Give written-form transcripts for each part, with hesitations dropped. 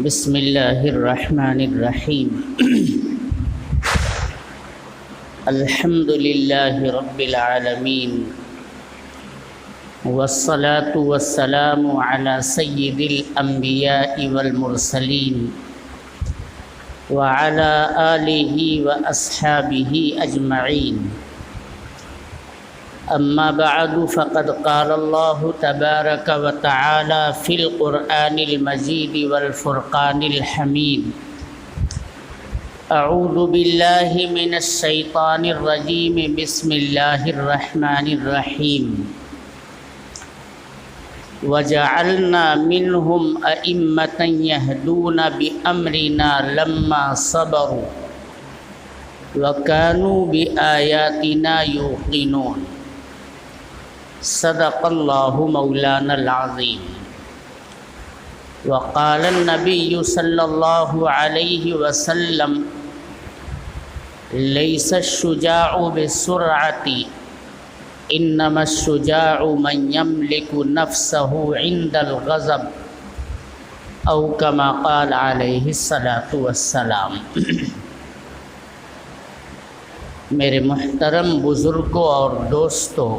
بسم اللہ الرحمن الرحیم الحمد للہ رب العالمین والصلاة والسلام علی سید الانبیاء والمرسلین وعلی آلہ واصحابہ اجمعین اما بعد فقد قال اللہ تبارک وتعالی فی القرآن المجید والفرقان الحمید اعوذ باللہ من الشیطان الرجیم بسم اللہ الرحمن الرحیم وجعلنا منہم ائمة یہدون بامرنا لما صبروا وکانوا بآیاتنا یوقنون صدق اللہ مولانا العظیم وقال النبی صلی اللہ علیہ وسلم لیس الشجاع بالسرعة انما الشجاع من یملک نفسه عند الغضب او کما قال علیہ الصلاة والسلام۔ میرے محترم بزرگوں اور دوستوں،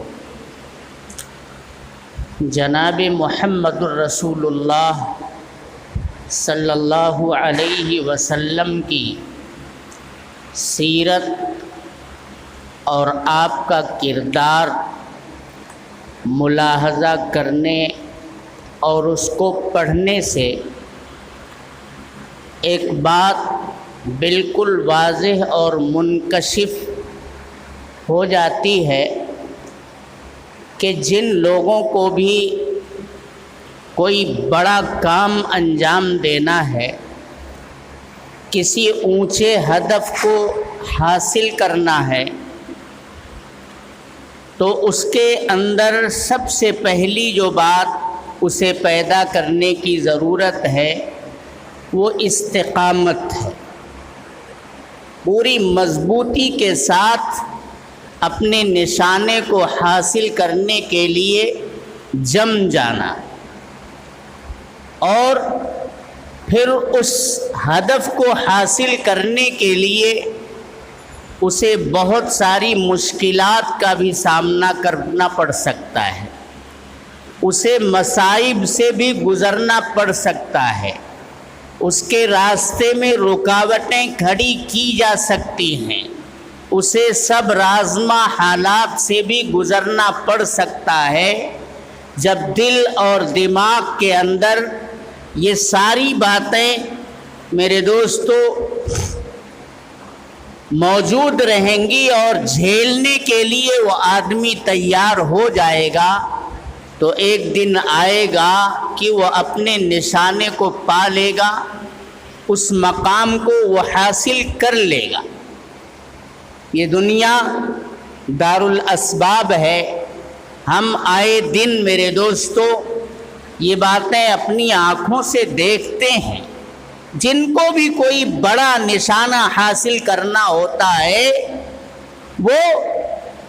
جناب محمد الرسول اللہ صلی اللہ علیہ وسلم کی سیرت اور آپ کا کردار ملاحظہ کرنے اور اس کو پڑھنے سے ایک بات بالکل واضح اور منکشف ہو جاتی ہے کہ جن لوگوں کو بھی کوئی بڑا کام انجام دینا ہے، کسی اونچے ہدف کو حاصل کرنا ہے، تو اس کے اندر سب سے پہلی جو بات اسے پیدا کرنے کی ضرورت ہے وہ استقامت ہے۔ پوری مضبوطی کے ساتھ اپنے نشانے کو حاصل کرنے کے لیے جم جانا اور پھر اس ہدف کو حاصل کرنے کے لیے اسے بہت ساری مشکلات کا بھی سامنا کرنا پڑ سکتا ہے، اسے مصائب سے بھی گزرنا پڑ سکتا ہے، اس کے راستے میں رکاوٹیں کھڑی کی جا سکتی ہیں، اسے صبر آزما حالات سے بھی گزرنا پڑ سکتا ہے۔ جب دل اور دماغ کے اندر یہ ساری باتیں میرے دوستو موجود رہیں گی اور جھیلنے کے لیے وہ آدمی تیار ہو جائے گا، تو ایک دن آئے گا کہ وہ اپنے نشانے کو پا لے گا، اس مقام کو وہ حاصل کر لے گا۔ یہ دنیا دار الاسباب ہے۔ ہم آئے دن میرے دوستو یہ باتیں اپنی آنکھوں سے دیکھتے ہیں، جن کو بھی کوئی بڑا نشانہ حاصل کرنا ہوتا ہے وہ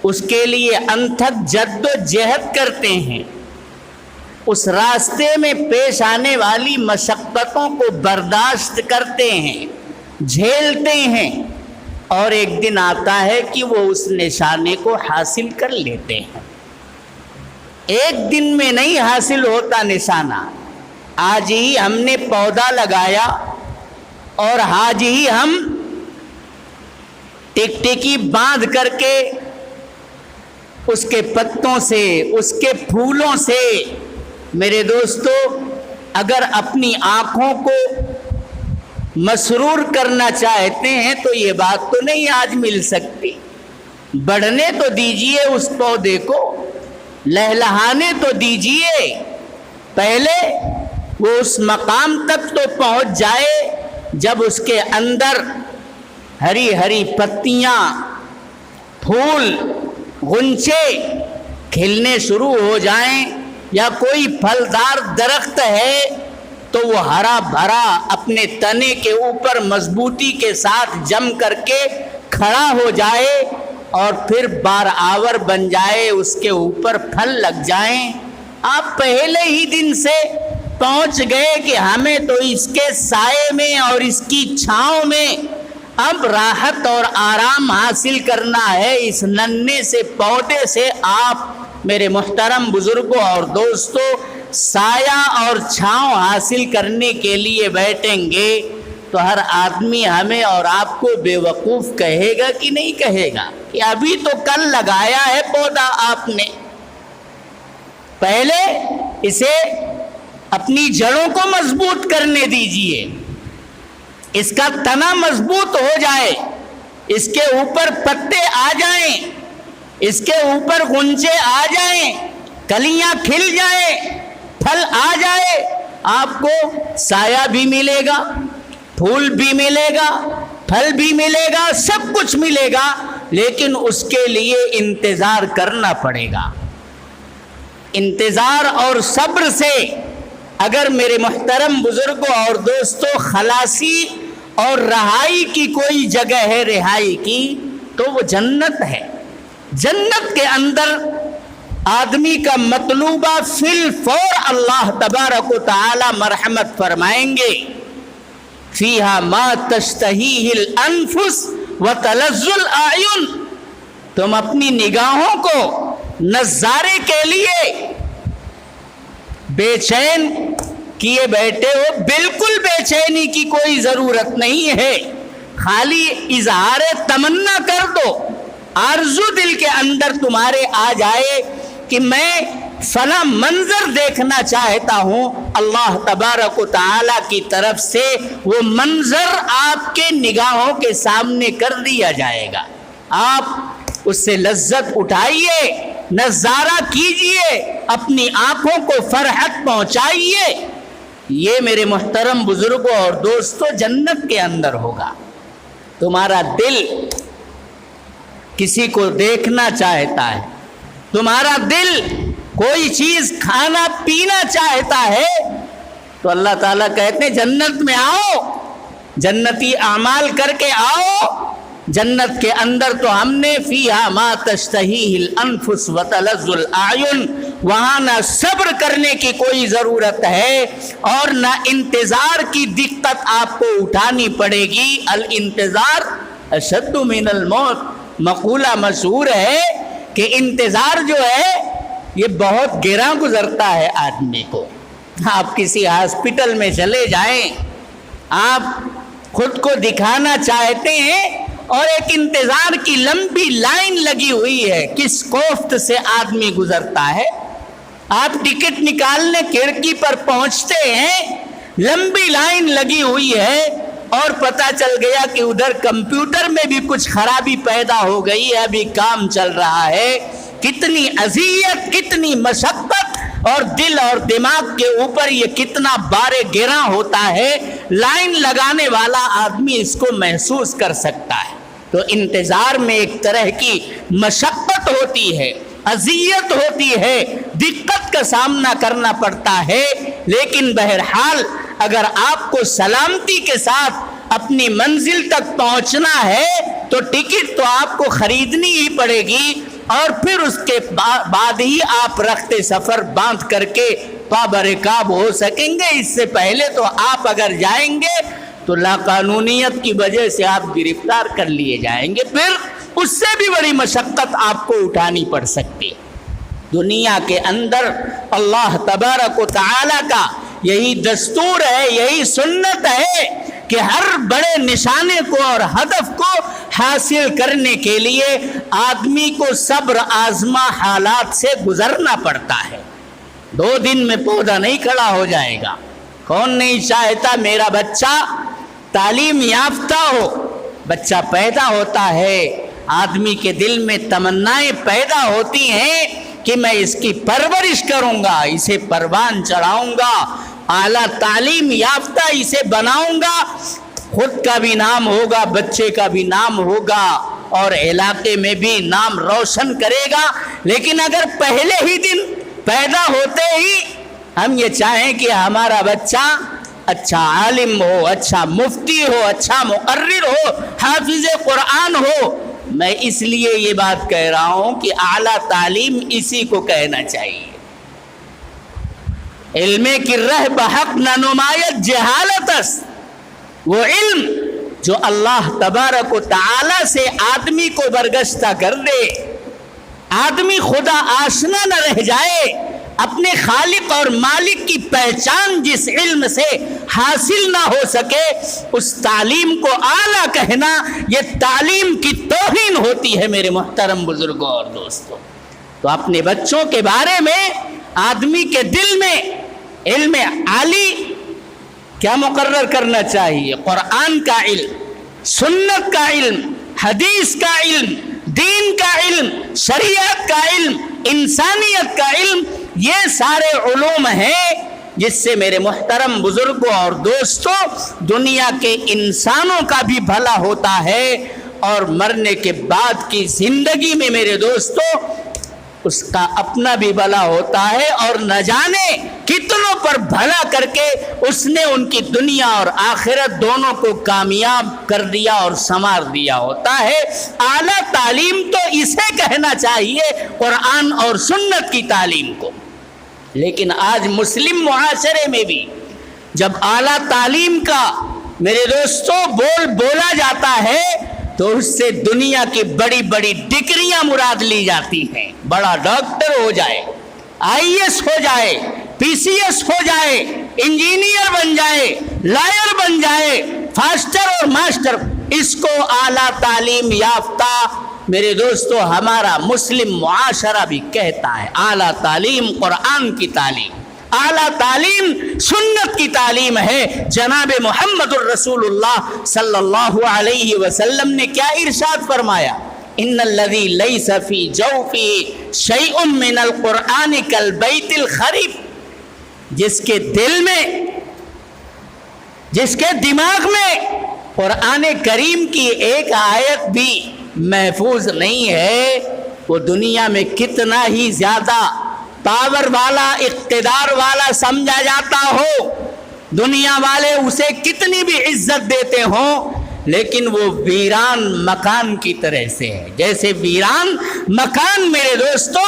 اس کے لیے انتھک جد و جہد کرتے ہیں، اس راستے میں پیش آنے والی مشقتوں کو برداشت کرتے ہیں، جھیلتے ہیں، اور ایک دن آتا ہے کہ وہ اس نشانے کو حاصل کر لیتے ہیں۔ ایک دن میں نہیں حاصل ہوتا نشانہ، آج ہی ہم نے پودا لگایا اور آج ہی ہم ٹکٹکی باندھ کر کے اس کے پتوں سے، اس کے پھولوں سے میرے دوستو اگر اپنی آنکھوں کو مسرور کرنا چاہتے ہیں تو یہ بات تو نہیں آج مل سکتی۔ بڑھنے تو دیجئے اس پودے کو، لہلہانے تو دیجئے، پہلے وہ اس مقام تک تو پہنچ جائے جب اس کے اندر ہری ہری پتیاں، پھول، غنچے کھلنے شروع ہو جائیں، یا کوئی پھلدار درخت ہے تو وہ ہرا بھرا اپنے تنے کے اوپر مضبوطی کے ساتھ جم کر کے کھڑا ہو جائے اور پھر بار آور بن جائے، اس کے اوپر پھل لگ جائیں۔ آپ پہلے ہی دن سے پہنچ گئے کہ ہمیں تو اس کے سائے میں اور اس کی چھاؤں میں اب راحت اور آرام حاصل کرنا ہے، اس ننھے سے پودے سے آپ میرے محترم بزرگوں اور دوستوں سایہ اور چھاؤں حاصل کرنے کے لیے بیٹھیں گے تو ہر آدمی ہمیں اور آپ کو بے وقوف کہے گا کہ نہیں کہے گا کہ ابھی تو کل لگایا ہے پودا آپ نے، پہلے اسے اپنی جڑوں کو مضبوط کرنے دیجئے، اس کا تنا مضبوط ہو جائے، اس کے اوپر پتے آ جائیں، اس کے اوپر غنچے آ جائیں، کلیاں کھل جائیں، پھل آ جائے، آپ کو سایہ بھی ملے گا، پھول بھی ملے گا، پھل بھی ملے گا، سب کچھ ملے گا، لیکن اس کے لیے انتظار کرنا پڑے گا۔ انتظار اور صبر سے اگر میرے محترم بزرگوں اور دوستوں خلاصی اور رہائی کی کوئی جگہ ہے رہائی کی تو وہ جنت ہے۔ جنت کے اندر آدمی کا مطلوبہ فی الفور اللہ تبارک و تعالی مرحمت فرمائیں گے، فیہا ما تشتہیہ الانفس وتلذ الاعین، تم اپنی نگاہوں کو نظارے کے لیے بے چین کیے بیٹھے ہو، بالکل بے چینی کی کوئی ضرورت نہیں ہے، خالی اظہار تمنا کر دو، آرزو دل کے اندر تمہارے آ جائے کہ میں فلاں منظر دیکھنا چاہتا ہوں، اللہ تبارک و تعالی کی طرف سے وہ منظر آپ کے نگاہوں کے سامنے کر دیا جائے گا، آپ اس سے لذت اٹھائیے، نظارہ کیجئے، اپنی آنکھوں کو فرحت پہنچائیے۔ یہ میرے محترم بزرگوں اور دوستوں جنت کے اندر ہوگا۔ تمہارا دل کسی کو دیکھنا چاہتا ہے، تمہارا دل کوئی چیز کھانا پینا چاہتا ہے تو اللہ تعالیٰ کہتے ہیں جنت میں آؤ، جنتی اعمال کر کے آؤ۔ جنت کے اندر تو ہم نے فیہا ما تشتہیہ الانفس وتلذ الاعین، وہاں نہ صبر کرنے کی کوئی ضرورت ہے اور نہ انتظار کی دقت آپ کو اٹھانی پڑے گی۔ الانتظار اشد من الموت، مقولہ مشہور ہے کہ انتظار جو ہے یہ بہت گراں گزرتا ہے آدمی کو۔ آپ کسی ہاسپٹل میں چلے جائیں، آپ خود کو دکھانا چاہتے ہیں اور ایک انتظار کی لمبی لائن لگی ہوئی ہے، کس کوفت سے آدمی گزرتا ہے۔ آپ ٹکٹ نکالنے کھڑکی پر پہنچتے ہیں، لمبی لائن لگی ہوئی ہے اور پتہ چل گیا کہ ادھر کمپیوٹر میں بھی کچھ خرابی پیدا ہو گئی ہے، ابھی کام چل رہا ہے۔ کتنی اذیت، کتنی مشقت اور دل اور دماغ کے اوپر یہ کتنا بار گراں ہوتا ہے، لائن لگانے والا آدمی اس کو محسوس کر سکتا ہے۔ تو انتظار میں ایک طرح کی مشقت ہوتی ہے، اذیت ہوتی ہے، دقت کا سامنا کرنا پڑتا ہے، لیکن بہرحال اگر آپ کو سلامتی کے ساتھ اپنی منزل تک پہنچنا ہے تو ٹکٹ تو آپ کو خریدنی ہی پڑے گی، اور پھر اس کے بعد ہی آپ رخت سفر باندھ کر کے پابرکاب ہو سکیں گے۔ اس سے پہلے تو آپ اگر جائیں گے تو لاقانونیت کی وجہ سے آپ گرفتار کر لیے جائیں گے، پھر اس سے بھی بڑی مشقت آپ کو اٹھانی پڑ سکتی ہے۔ دنیا کے اندر اللہ تبارک و تعالی کا یہی دستور ہے، یہی سنت ہے کہ ہر بڑے نشانے کو اور ہدف کو حاصل کرنے کے لیے آدمی کو صبر آزما حالات سے گزرنا پڑتا ہے۔ 2 دن میں پودا نہیں کھڑا ہو جائے گا۔ کون نہیں چاہتا میرا بچہ تعلیم یافتہ ہو؟ بچہ پیدا ہوتا ہے، آدمی کے دل میں تمنائیں پیدا ہوتی ہیں کہ میں اس کی پرورش کروں گا، اسے پروان چڑھاؤں گا، اعلیٰ تعلیم یافتہ اسے بناؤں گا، خود کا بھی نام ہوگا، بچے کا بھی نام ہوگا اور علاقے میں بھی نام روشن کرے گا۔ لیکن اگر پہلے ہی دن پیدا ہوتے ہی ہم یہ چاہیں کہ ہمارا بچہ اچھا عالم ہو، اچھا مفتی ہو، اچھا مقرر ہو، حافظ قرآن ہو، میں اس لیے یہ بات کہہ رہا ہوں کہ اعلیٰ تعلیم اسی کو کہنا چاہیے۔ علم کی رہ بحق نہ نمایت جہالتس، وہ علم جو اللہ تبارک و تعالی سے آدمی کو برگشتہ کر دے، آدمی خدا آشنا نہ رہ جائے، اپنے خالق اور مالک کی پہچان جس علم سے حاصل نہ ہو سکے، اس تعلیم کو اعلیٰ کہنا یہ تعلیم کی توہین ہوتی ہے میرے محترم بزرگوں اور دوستوں۔ تو اپنے بچوں کے بارے میں آدمی کے دل میں علم عالی کیا مقرر کرنا چاہیے؟ قرآن کا علم، سنت کا علم، حدیث کا علم، دین کا علم، شریعت کا علم، انسانیت کا علم، یہ سارے علوم ہیں جس سے میرے محترم بزرگوں اور دوستوں دنیا کے انسانوں کا بھی بھلا ہوتا ہے، اور مرنے کے بعد کی زندگی میں میرے دوستوں اس کا اپنا بھی بھلا ہوتا ہے، اور نہ جانے کتنوں پر بھلا کر کے اس نے ان کی دنیا اور آخرت دونوں کو کامیاب کر دیا اور سنوار دیا ہوتا ہے۔ اعلیٰ تعلیم تو اسے کہنا چاہیے، قرآن اور سنت کی تعلیم کو۔ لیکن آج مسلم معاشرے میں بھی جب اعلیٰ تعلیم کا میرے دوستوں بولا جاتا ہے تو اس سے دنیا کی بڑی بڑی ڈگریاں مراد لی جاتی ہیں۔ بڑا ڈاکٹر ہو جائے، IAS ہو جائے، PCS ہو جائے، انجینئر بن جائے، لائر بن جائے، فاسٹر اور ماسٹر، اس کو اعلیٰ تعلیم یافتہ میرے دوستو ہمارا مسلم معاشرہ بھی کہتا ہے۔ اعلیٰ تعلیم قرآن کی تعلیم، اعلیٰ تعلیم سنت کی تعلیم ہے۔ جناب محمد الرسول اللہ صلی اللہ علیہ وسلم نے کیا ارشاد فرمایا؟ ان الذی لیس فی جوفہ شیء من القرآن کالبیت الخریب، جس کے دل میں، جس کے دماغ میں قرآن کریم کی ایک آیت بھی محفوظ نہیں ہے، وہ دنیا میں کتنا ہی زیادہ پاور والا، اقتدار والا سمجھا جاتا ہو، دنیا والے اسے کتنی بھی عزت دیتے ہوں، لیکن وہ ویران مکان کی طرح سے ہے۔ جیسے ویران مکان میرے دوستو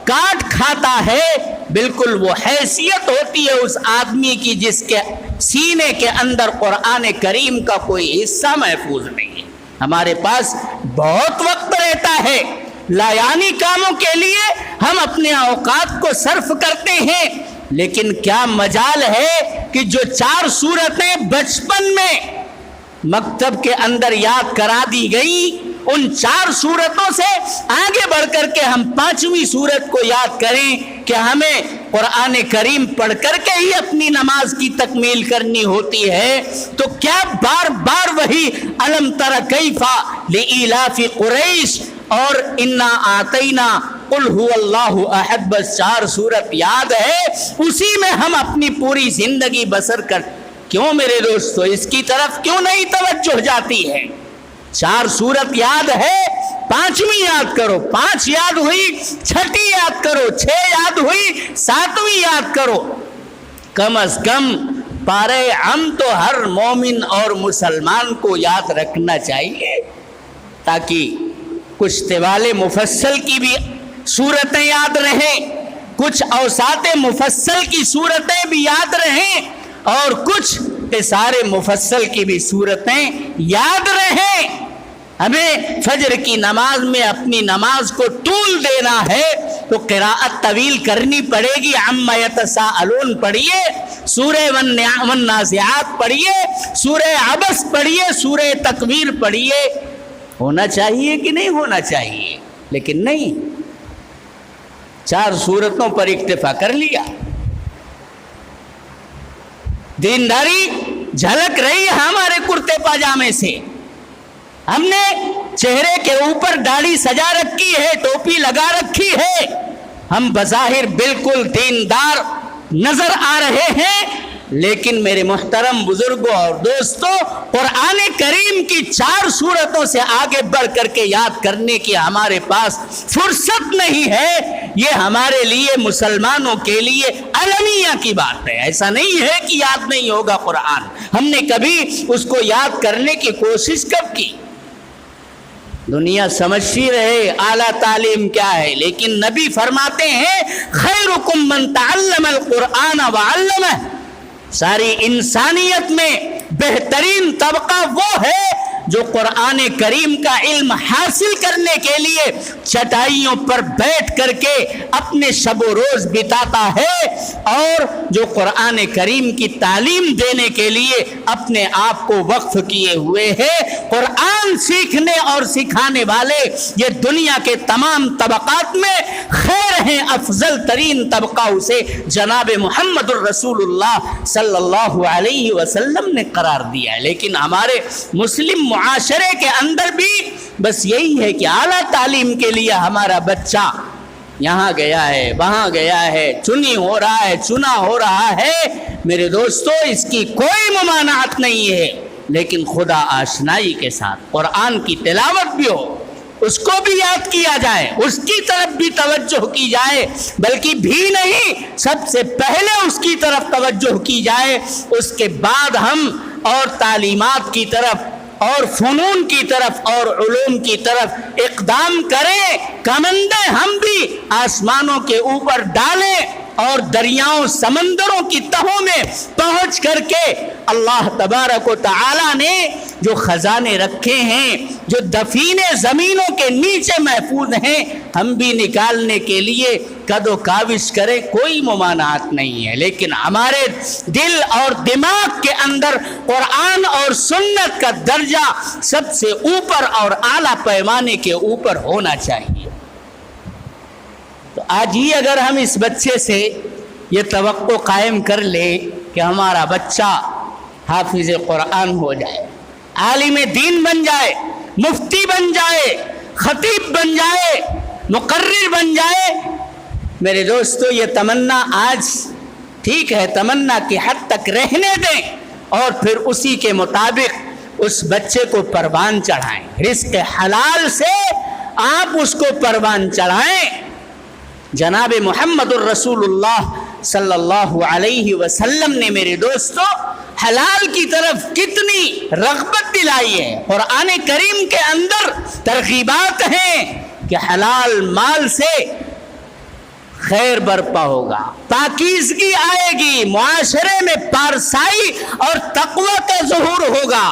کاٹ کھاتا ہے، بالکل وہ حیثیت ہوتی ہے اس آدمی کی جس کے سینے کے اندر قرآن کریم کا کوئی حصہ محفوظ نہیں ہے۔ ہمارے پاس بہت وقت رہتا ہے، لایانی کاموں کے لیے ہم اپنے اوقات کو صرف کرتے ہیں، لیکن کیا مجال ہے کہ جو 4 سورتیں بچپن میں مکتب کے اندر یاد کرا دی گئی، ان 4 سورتوں سے آگے بڑھ کر کے ہم 5ویں سورت کو یاد کریں کہ ہمیں قرآن کریم پڑھ کر کے ہی اپنی نماز کی تکمیل کرنی ہوتی ہے، تو کیا بار بار وہی الم تر کیف لإیلاف قریش اور انا آتینا قل هو اللہ احد، بس 4 سورت یاد ہے، اسی میں ہم اپنی پوری زندگی بسر کر، کیوں میرے دوستو اس کی طرف کیوں نہیں توجہ جاتی ہے؟ 4 سورت یاد ہے، 5ویں یاد کرو، 5 یاد ہوئی 6 یاد کرو، 6 یاد ہوئی 7ویں یاد کرو، کم از کم پارے ہم تو ہر مومن اور مسلمان کو یاد رکھنا چاہیے، تاکہ کچھ طوال مفصل کی بھی صورتیں یاد رہیں، کچھ اوساط مفصل کی صورتیں بھی یاد رہیں، اور کچھ قصار مفصل کی بھی صورتیں یاد رہیں۔ ہمیں فجر کی نماز میں اپنی نماز کو طول دینا ہے تو قراءت طویل کرنی پڑے گی۔ عما یتساءلون پڑھیے، سورہ والنازعات پڑھیے، سورہ عبس پڑھیے، سورہ تکویر پڑھیے۔ ہونا چاہیے کہ نہیں ہونا چاہیے؟ لیکن نہیں، 4 سورتوں پر اکتفا کر لیا۔ دینداری جھلک رہی ہے ہمارے کرتے پاجامے سے، ہم نے چہرے کے اوپر داڑھی سجا رکھی ہے، ٹوپی لگا رکھی ہے، ہم بظاہر بالکل دیندار نظر آ رہے ہیں، لیکن میرے محترم بزرگوں اور دوستوں قرآن کریم کی 4 سورتوں سے آگے بڑھ کر کے یاد کرنے کی ہمارے پاس فرصت نہیں ہے۔ یہ ہمارے لیے مسلمانوں کے لیے المیہ کی بات ہے، ایسا نہیں ہے کہ یاد نہیں ہوگا قرآن۔ ہم نے کبھی اس کو یاد کرنے کی کوشش کب کی؟ دنیا سمجھتی رہے اعلیٰ تعلیم کیا ہے، لیکن نبی فرماتے ہیں خیرکم من تعلم القرآن وعلمہ، ساری انسانیت میں بہترین طبقہ وہ ہے جو قرآن کریم کا علم حاصل کرنے کے لیے چٹائیوں پر بیٹھ کر کے اپنے شب و روز بتاتا ہے، اور جو قرآن کریم کی تعلیم دینے کے لیے اپنے آپ کو وقف کیے ہوئے ہیں۔ قرآن سیکھنے اور سکھانے والے یہ دنیا کے تمام طبقات میں خیر ہیں، افضل ترین طبقہ اسے جناب محمد الرسول اللہ صلی اللہ علیہ وسلم نے قرار دیا ہے۔ لیکن ہمارے مسلم معاشرے کے اندر بھی بس یہی ہے کہ اعلیٰ تعلیم کے لیے ہمارا بچہ یہاں گیا ہے، وہاں گیا ہے، چنی ہو رہا ہے، چنا ہو رہا ہے۔ میرے دوستو، اس کی کوئی ممانعت نہیں ہے، لیکن خدا آشنائی کے ساتھ قرآن کی تلاوت بھی ہو، اس کو بھی یاد کیا جائے، اس کی طرف بھی توجہ کی جائے، بلکہ بھی نہیں، سب سے پہلے اس کی طرف توجہ کی جائے، اس کے بعد ہم اور تعلیمات کی طرف اور فنون کی طرف اور علوم کی طرف اقدام کریں۔ کمندیں ہم بھی آسمانوں کے اوپر ڈالیں اور دریاؤں سمندروں کی تہوں میں پہنچ کر کے اللہ تبارک و تعالی نے جو خزانے رکھے ہیں، جو دفینے زمینوں کے نیچے محفوظ ہیں، ہم بھی نکالنے کے لیے قد و کاوش کریں، کوئی ممانعت نہیں ہے، لیکن ہمارے دل اور دماغ کے اندر قرآن اور سنت کا درجہ سب سے اوپر اور اعلیٰ پیمانے کے اوپر ہونا چاہیے۔ تو آج ہی اگر ہم اس بچے سے یہ توقع قائم کر لیں کہ ہمارا بچہ حافظ قرآن ہو جائے، عالم دین بن جائے، مفتی بن جائے، خطیب بن جائے، مقرر بن جائے، میرے دوستو یہ تمنا آج ٹھیک ہے، تمنا کی حد تک رہنے دیں، اور پھر اسی کے مطابق اس بچے کو پروان چڑھائیں، رزق حلال سے آپ اس کو پروان چڑھائیں۔ جناب محمد الرسول اللہ صلی اللہ علیہ وسلم نے میرے دوستو حلال کی طرف کتنی رغبت دلائی ہے۔ قرآن کریم کے اندر ترغیبات ہیں کہ حلال مال سے خیر برپا ہوگا، پاکیزگی آئے گی، معاشرے میں پارسائی اور تقوی کا ظہور ہوگا،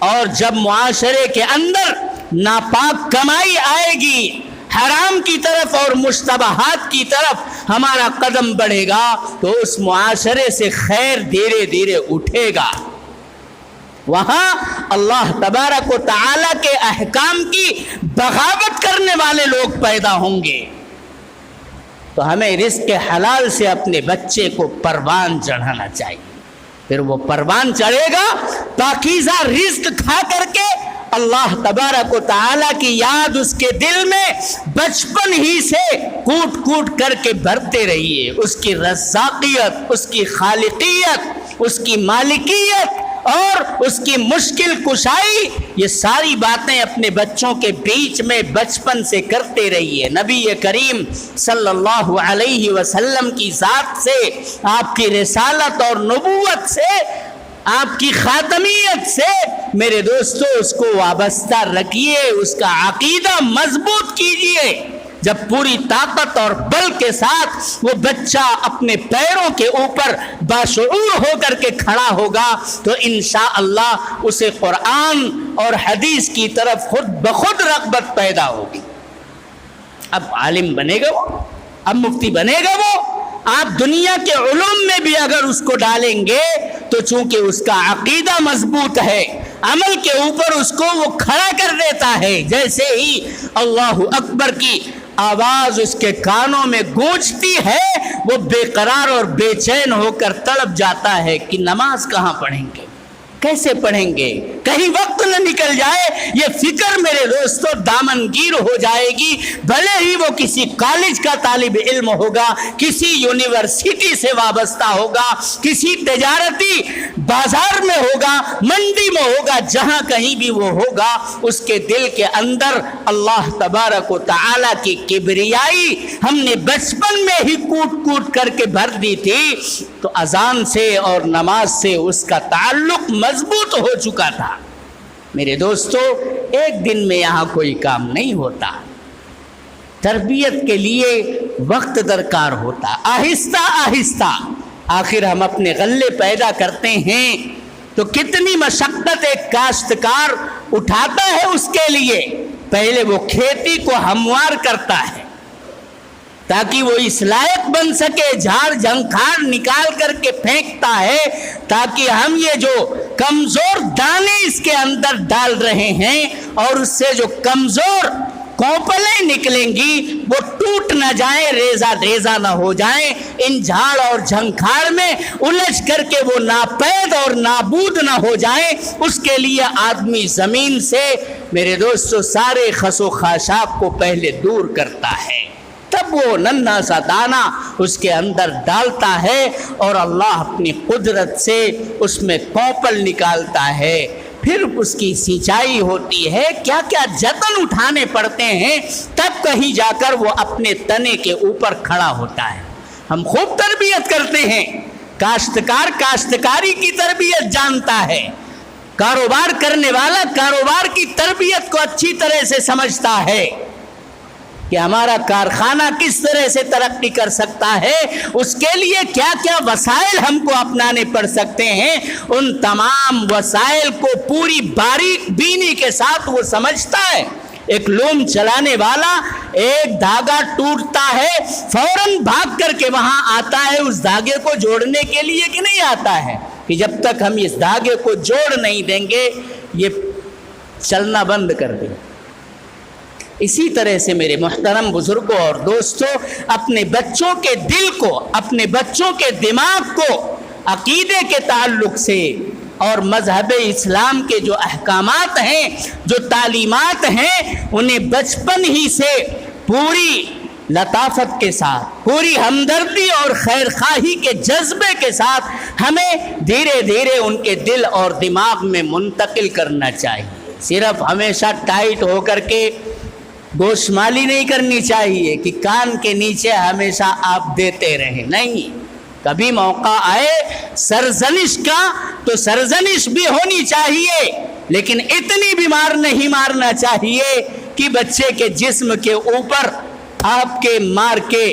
اور جب معاشرے کے اندر ناپاک کمائی آئے گی، حرام کی طرف اور مشتبہات کی طرف ہمارا قدم بڑھے گا، تو اس معاشرے سے خیر دھیرے دھیرے اٹھے گا، وہاں اللہ تبارک و تعالی کے احکام کی بغاوت کرنے والے لوگ پیدا ہوں گے۔ تو ہمیں رزق حلال سے اپنے بچے کو پروان چڑھانا چاہیے، پھر وہ پروان چڑھے گا پاکیزہ رزق کھا کر کے۔ اللہ تبارک و تعالیٰ کی یاد اس کے دل میں بچپن ہی سے کوٹ کوٹ کر کے بھرتے رہیے، اس کی رزاقیت، اس کی خالقیت، اس کی مالکیت اور اس کی مشکل کشائی، یہ ساری باتیں اپنے بچوں کے بیچ میں بچپن سے کرتے رہیے۔ نبی کریم صلی اللہ علیہ وسلم کی ذات سے، آپ کی رسالت اور نبوت سے، آپ کی خاتمیت سے میرے دوستو اس کو وابستہ رکھیے، اس کا عقیدہ مضبوط کیجئے۔ جب پوری طاقت اور بل کے ساتھ وہ بچہ اپنے پیروں کے اوپر باشعور ہو کر کے کھڑا ہوگا، تو انشاءاللہ اسے قرآن اور حدیث کی طرف خود بخود رغبت پیدا ہوگی۔ اب عالم بنے گا وہ، اب مفتی بنے گا وہ، آپ دنیا کے علوم میں بھی اگر اس کو ڈالیں گے تو چونکہ اس کا عقیدہ مضبوط ہے، عمل کے اوپر اس کو وہ کھڑا کر دیتا ہے، جیسے ہی اللہ اکبر کی آواز اس کے کانوں میں گونجتی ہے، وہ بے قرار اور بے چین ہو کر تڑپ جاتا ہے کہ نماز کہاں پڑھیں گے، کیسے پڑھیں گے، کہیں وقت نہ نکل جائے۔ یہ فکر میرے دوستو دامنگیر ہو جائے گی، بھلے ہی وہ کسی کالج کا طالب علم ہوگا، کسی یونیورسٹی سے وابستہ ہوگا، کسی تجارتی بازار میں ہوگا، منڈی میں ہوگا، جہاں کہیں بھی وہ ہوگا، اس کے دل کے اندر اللہ تبارک و تعالی کی کبریائی ہم نے بچپن میں ہی کوٹ کوٹ کر کے بھر دی تھی، تو اذان سے اور نماز سے اس کا تعلق مضبوط ہو چکا تھا۔ میرے دوستو، ایک دن میں یہاں کوئی کام نہیں ہوتا، تربیت کے لیے وقت درکار ہوتا، آہستہ آہستہ۔ آخر ہم اپنے غلے پیدا کرتے ہیں تو کتنی مشقت ایک کاشتکار اٹھاتا ہے اس کے لیے۔ پہلے وہ کھیتی کو ہموار کرتا ہے تاکہ وہ اس لائق بن سکے، جھاڑ جھنکھاڑ نکال کر کے پھینکتا ہے تاکہ ہم یہ جو کمزور دانے اس کے اندر ڈال رہے ہیں اور اس سے جو کمزور کوپلیں نکلیں گی وہ ٹوٹ نہ جائیں، ریزہ ریزہ نہ ہو جائیں، ان جھاڑ اور جھنکھاڑ میں الجھ کر کے وہ ناپید اور نابود نہ ہو جائیں، اس کے لیے آدمی زمین سے میرے دوستو سارے خس و خاشاک کو پہلے دور کرتا ہے، تب وہ ننھا سا دانہ اس کے اندر ڈالتا ہے اور اللہ اپنی قدرت سے اس میں کوپل نکالتا ہے، پھر اس کی سینچائی ہوتی ہے، کیا کیا جتن اٹھانے پڑتے ہیں، تب کہیں جا کر وہ اپنے تنے کے اوپر کھڑا ہوتا ہے۔ ہم خوب تربیت کرتے ہیں، کاشتکار کاشتکاری کی تربیت جانتا ہے، کاروبار کرنے والا کاروبار کی تربیت کو اچھی طرح سے سمجھتا ہے کہ ہمارا کارخانہ کس طرح سے ترقی کر سکتا ہے، اس کے لیے کیا کیا وسائل ہم کو اپنانے پڑ سکتے ہیں، ان تمام وسائل کو پوری باریک بینی کے ساتھ وہ سمجھتا ہے۔ ایک لوم چلانے والا ایک دھاگا ٹوٹتا ہے فوراً بھاگ کر کے وہاں آتا ہے اس دھاگے کو جوڑنے کے لیے کہ نہیں آتا ہے، کہ جب تک ہم اس دھاگے کو جوڑ نہیں دیں گے یہ چلنا بند کر دیں۔ اسی طرح سے میرے محترم بزرگوں اور دوستوں، اپنے بچوں کے دل کو، اپنے بچوں کے دماغ کو عقیدے کے تعلق سے اور مذہب اسلام کے جو احکامات ہیں، جو تعلیمات ہیں، انہیں بچپن ہی سے پوری لطافت کے ساتھ، پوری ہمدردی اور خیر خواہی کے جذبے کے ساتھ ہمیں دھیرے دھیرے ان کے دل اور دماغ میں منتقل کرنا چاہیے۔ صرف ہمیشہ ٹائٹ ہو کر کے گوش مالی نہیں کرنی چاہیے کہ کان کے نیچے ہمیشہ آپ دیتے رہیں، نہیں، کبھی موقع آئے سرزنش کا تو سرزنش بھی ہونی چاہیے، لیکن اتنی بھی مار نہیں مارنا چاہیے کہ بچے کے جسم کے اوپر آپ کے مار کے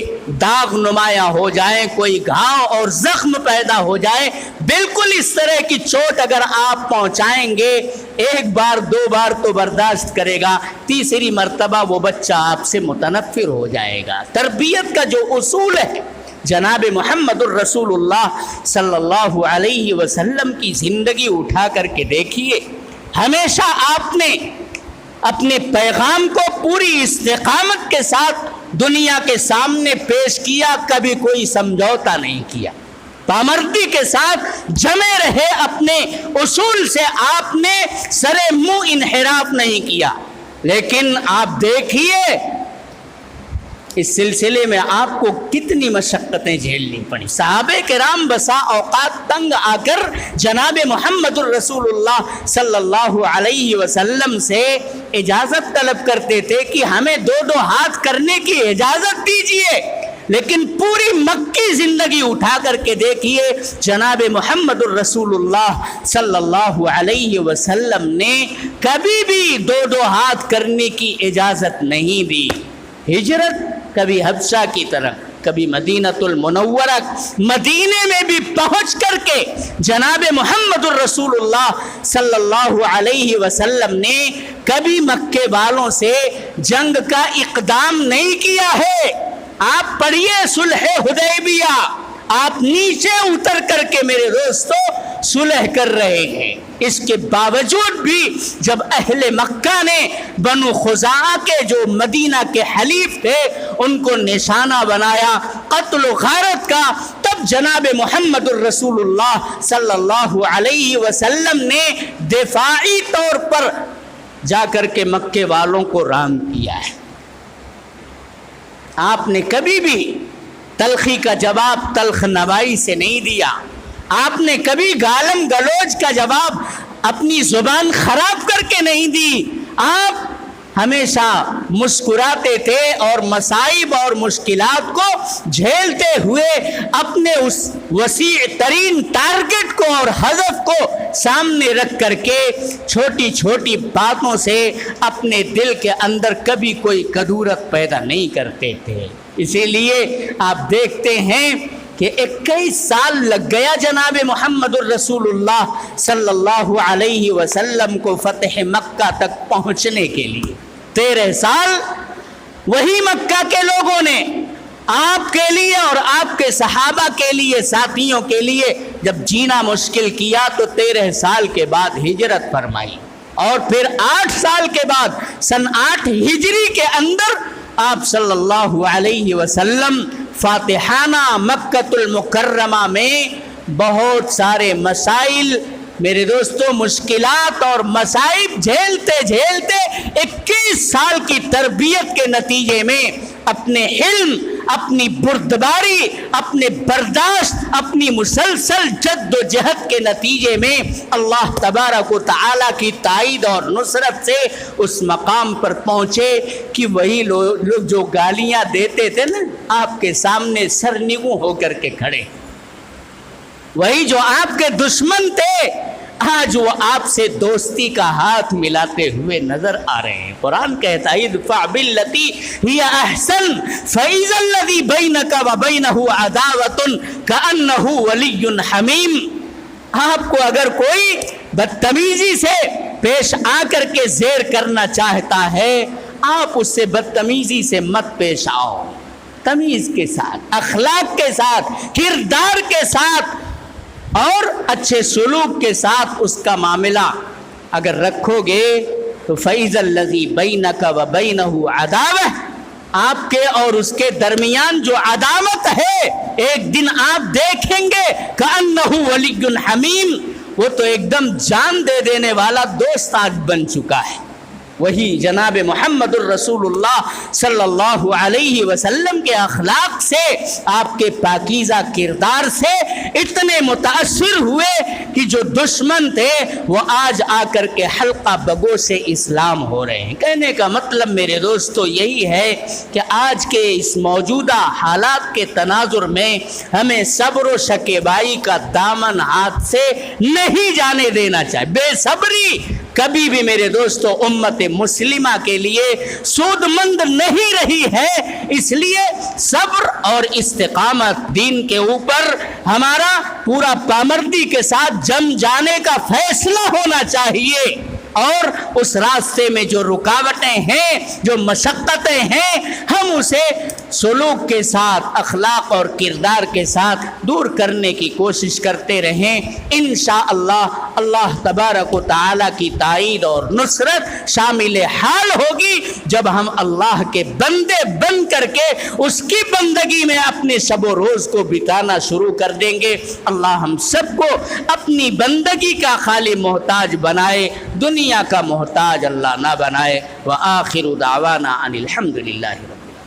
داغ نمایاں ہو جائیں، کوئی گھاؤ اور زخم پیدا ہو جائے۔ بالکل اس طرح کی چوٹ اگر آپ پہنچائیں گے، ایک بار دو بار تو برداشت کرے گا، تیسری مرتبہ وہ بچہ آپ سے متنفر ہو جائے گا۔ تربیت کا جو اصول ہے، جناب محمد الرسول اللہ صلی اللہ علیہ وسلم کی زندگی اٹھا کر کے دیکھیے، ہمیشہ آپ نے اپنے پیغام کو پوری استقامت کے ساتھ دنیا کے سامنے پیش کیا، کبھی کوئی سمجھوتا نہیں کیا، پامردی کے ساتھ جمے رہے، اپنے اصول سے آپ نے سرے منہ انحراف نہیں کیا۔ لیکن آپ دیکھیے اس سلسلے میں آپ کو کتنی مشقتیں جھیلنی پڑی۔ صحابہ کرام بسا اوقات تنگ آ کر جناب محمد الرسول اللہ صلی اللہ علیہ وسلم سے اجازت طلب کرتے تھے کہ ہمیں دو دو ہاتھ کرنے کی اجازت دیجیے، لیکن پوری مکی زندگی اٹھا کر کے دیکھیے، جناب محمد الرسول اللہ صلی اللہ علیہ وسلم نے کبھی بھی دو دو ہاتھ کرنے کی اجازت نہیں دی۔ ہجرت کبھی حبشہ کی طرف، کبھی مدینۃ المنورہ، مدینے میں بھی پہنچ کر کے جناب محمد الرسول اللہ صلی اللہ علیہ وسلم نے کبھی مکے والوں سے جنگ کا اقدام نہیں کیا ہے۔ آپ پڑھیے صلح حدیبیہ، آپ نیچے اتر کر کے میرے دوستو صلح کر رہے ہیں، اس کے باوجود بھی جب اہل مکہ نے بنو خزاعہ کے جو مدینہ کے حلیف تھے ان کو نشانہ بنایا قتل و غارت کا، تب جناب محمد الرسول اللہ صلی اللہ علیہ وسلم نے دفاعی طور پر جا کر کے مکے والوں کو رام کیا ہے۔ آپ نے کبھی بھی تلخی کا جواب تلخ نوائی سے نہیں دیا، آپ نے کبھی گالم گلوچ کا جواب اپنی زبان خراب کر کے نہیں دی، آپ ہمیشہ مسکراتے تھے اور مصائب اور مشکلات کو جھیلتے ہوئے اپنے اس وسیع ترین ٹارگٹ کو اور ہدف کو سامنے رکھ کر کے چھوٹی چھوٹی باتوں سے اپنے دل کے اندر کبھی کوئی کدورت پیدا نہیں کرتے تھے۔ اسی لیے آپ دیکھتے ہیں کہ 21 سال لگ گیا جناب محمد الرسول اللہ صلی اللہ علیہ وسلم کو فتح مکہ تک پہنچنے کے لیے۔ 13 سال وہی مکہ کے لوگوں نے آپ کے لیے اور آپ کے صحابہ کے لیے، ساتھیوں کے لیے جب جینا مشکل کیا تو 13 سال کے بعد ہجرت فرمائی، اور پھر 8 سال کے بعد سن 8 ہجری کے اندر آپ صلی اللہ علیہ وسلم فاتحانہ مکۃ المکرمہ میں بہت سارے مسائل، میرے دوستو مشکلات اور مصائب جھیلتے جھیلتے 21 سال کی تربیت کے نتیجے میں اپنے علم، اپنی بردباری، اپنے برداشت، اپنی مسلسل جد و جہد کے نتیجے میں اللہ تبارک و تعالیٰ کی تائید اور نصرت سے اس مقام پر پہنچے کہ وہی لوگ جو گالیاں دیتے تھے نا آپ کے سامنے سرنگوں ہو کر کے کھڑے، وہی جو آپ کے دشمن تھے آج وہ آپ سے دوستی کا ہاتھ ملاتے ہوئے نظر آ رہے ہیں۔ قرآن کہتا ہے ادفع باللتی ہی احسن فاذا الذی بینک وبینہ عداوۃ کأنہ ولی حمیم۔ آپ کو اگر کوئی بدتمیزی سے پیش آ کر کے زیر کرنا چاہتا ہے، آپ اس سے بدتمیزی سے مت پیش آؤ، تمیز کے ساتھ، اخلاق کے ساتھ، کردار کے ساتھ اور اچھے سلوک کے ساتھ اس کا معاملہ اگر رکھو گے تو فَإِذَا الَّذِي بَيْنَكَ وَبَيْنَهُ عَدَاوَةٌ، آپ کے اور اس کے درمیان جو عداوت ہے ایک دن آپ دیکھیں گے كَأَنَّهُ وَلِيٌّ حَمِيمٌ، وہ تو ایک دم جان دے دینے والا دوست آج بن چکا ہے۔ وہی جناب محمد الرسول اللہ صلی اللہ علیہ وسلم کے اخلاق سے، آپ کے پاکیزہ کردار سے اتنے متاثر ہوئے کہ جو دشمن تھے وہ آج آ کر کے حلقہ بگو سے اسلام ہو رہے ہیں۔ کہنے کا مطلب میرے دوستو یہی ہے کہ آج کے اس موجودہ حالات کے تناظر میں ہمیں صبر و شکیبائی کا دامن ہاتھ سے نہیں جانے دینا چاہیے۔ بے صبری کبھی بھی میرے دوستو امت مسلمہ کے لیے سود مند نہیں رہی ہے، اس لیے صبر اور استقامت دین کے اوپر ہمارا پورا پامردی کے ساتھ جم جانے کا فیصلہ ہونا چاہیے، اور اس راستے میں جو رکاوٹیں ہیں، جو مشقتیں ہیں، ہم اسے سلوک کے ساتھ، اخلاق اور کردار کے ساتھ دور کرنے کی کوشش کرتے رہیں۔ انشاءاللہ اللہ تبارک و تعالیٰ کی تائید اور نصرت شامل حال ہوگی جب ہم اللہ کے بندے بن کر کے اس کی بندگی میں اپنے شب و روز کو بتانا شروع کر دیں گے۔ اللہ ہم سب کو اپنی بندگی کا خالی محتاج بنائے، دنیا کا محتاج اللہ نہ بنائے۔ وآخر دعوانا ان الحمد للہ۔